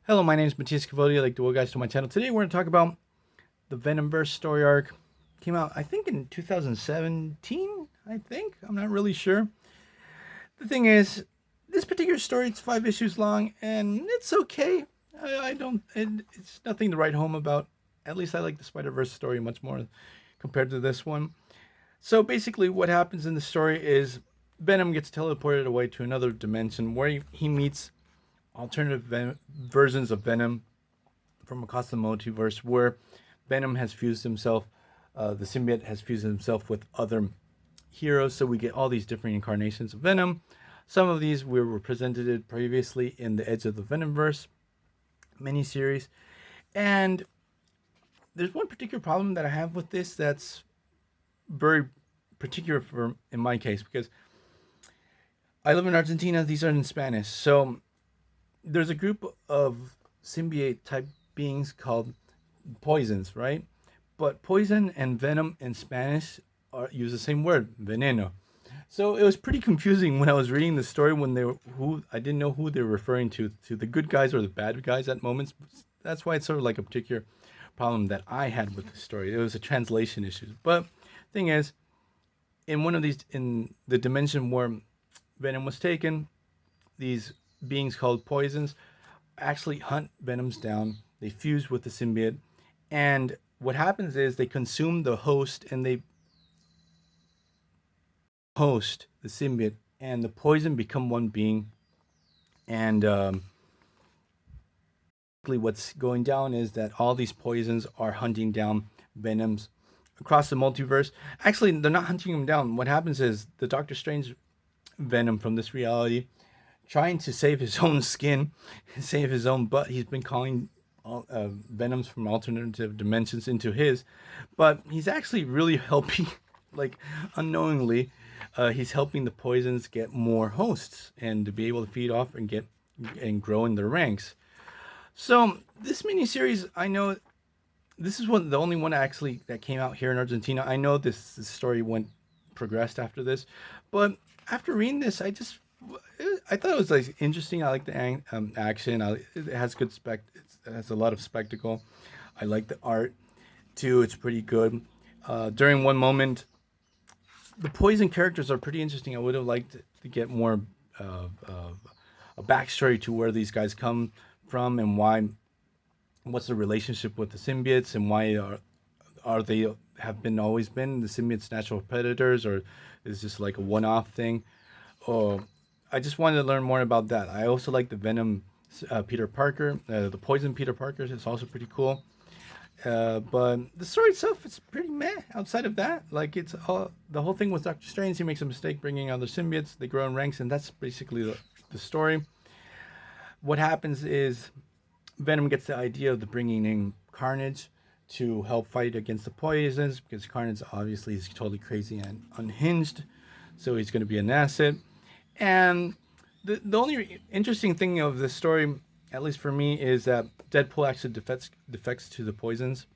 Hello, my name is Matthias Cavodia. I'd like to welcome you guys to my channel. Today we're going to talk about the Venomverse story arc. Came out, I think, in 2017, I think. I'm not really sure. The thing is, this particular story, it's 5 issues long, and it's okay. It's nothing to write home about. At least I like the Spider-Verse story much more compared to this one. So basically what happens in the story is Venom gets teleported away to another dimension where he meets alternative versions of Venom from across the multiverse, where Venom has fused himself, the symbiote has fused himself with other heroes, so we get all these different incarnations of Venom. Some of these were presented previously in the Edge of the Venomverse miniseries, and there's one particular problem that I have with this that's very particular for in my case, because I live in Argentina. These are in Spanish, so there's a group of symbiote type beings called poisons, right? But poison and venom in Spanish use the same word, veneno. So it was pretty confusing when I was reading the story when I didn't know who they were referring to the good guys or the bad guys at moments. That's why it's sort of like a particular problem that I had with the story. It was a translation issue. But thing is, in one of these, in the dimension where Venom was taken, these beings called poisons actually hunt Venoms down. They fuse with the symbiote, and what happens is they consume the host, and they host the symbiote, and the poison become one being. And what's going down is that all these poisons are hunting down Venoms across the multiverse. Actually, they're not hunting them down. What happens is the Doctor Strange Venom from this reality, trying to save his own skin, save his own butt. He's been calling Venoms from alternative dimensions into his, but he's actually really helping, like unknowingly, he's helping the poisons get more hosts and to be able to feed off and get and grow in their ranks. So this miniseries, I know this is the only one actually that came out here in Argentina. I know this story progressed after this, but after reading this, I thought it was like interesting. I like the action. It has good it has a lot of spectacle. I like the art too. It's pretty good. During one moment, the poison characters are pretty interesting. I would have liked to get more a backstory to where these guys come from and what's the relationship with the symbiotes, and why are they always been the symbiotes natural predators, or is this like a one-off thing? Oh, I just wanted to learn more about that. I also like the Venom Peter Parker. The Poison Peter Parker is also pretty cool. But the story itself is pretty meh. Outside of that, like the whole thing with Doctor Strange, he makes a mistake bringing other symbiotes. They grow in ranks, and that's basically the story. What happens is Venom gets the idea of bringing in Carnage to help fight against the poisons, because Carnage obviously is totally crazy and unhinged, so he's going to be an asset. And the only interesting thing of this story, at least for me, is that Deadpool actually defects to the poisons,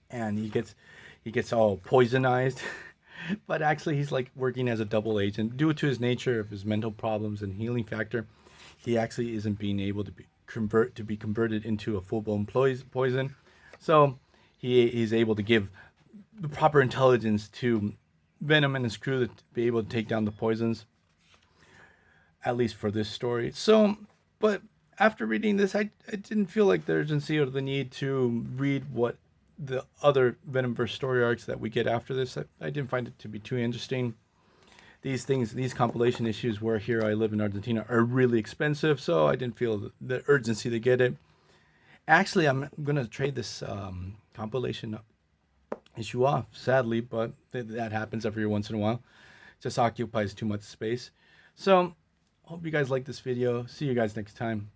and he gets all poisonized. But actually, he's like working as a double agent due to his nature of his mental problems and healing factor. He actually isn't being able to be converted into a full blown poison. So he's able to give the proper intelligence to Venom and his crew to be able to take down the poisons, at least for this story. So, but after reading this, I didn't feel like the urgency or the need to read what the other Venomverse story arcs that we get after this. I didn't find it to be too interesting. These compilation issues where Here I Live in Argentina are really expensive, so I didn't feel the urgency to get it. Actually, I'm going to trade this compilation issue off, sadly, but that happens every once in a while. It just occupies too much space. So, hope you guys like this video. See you guys next time.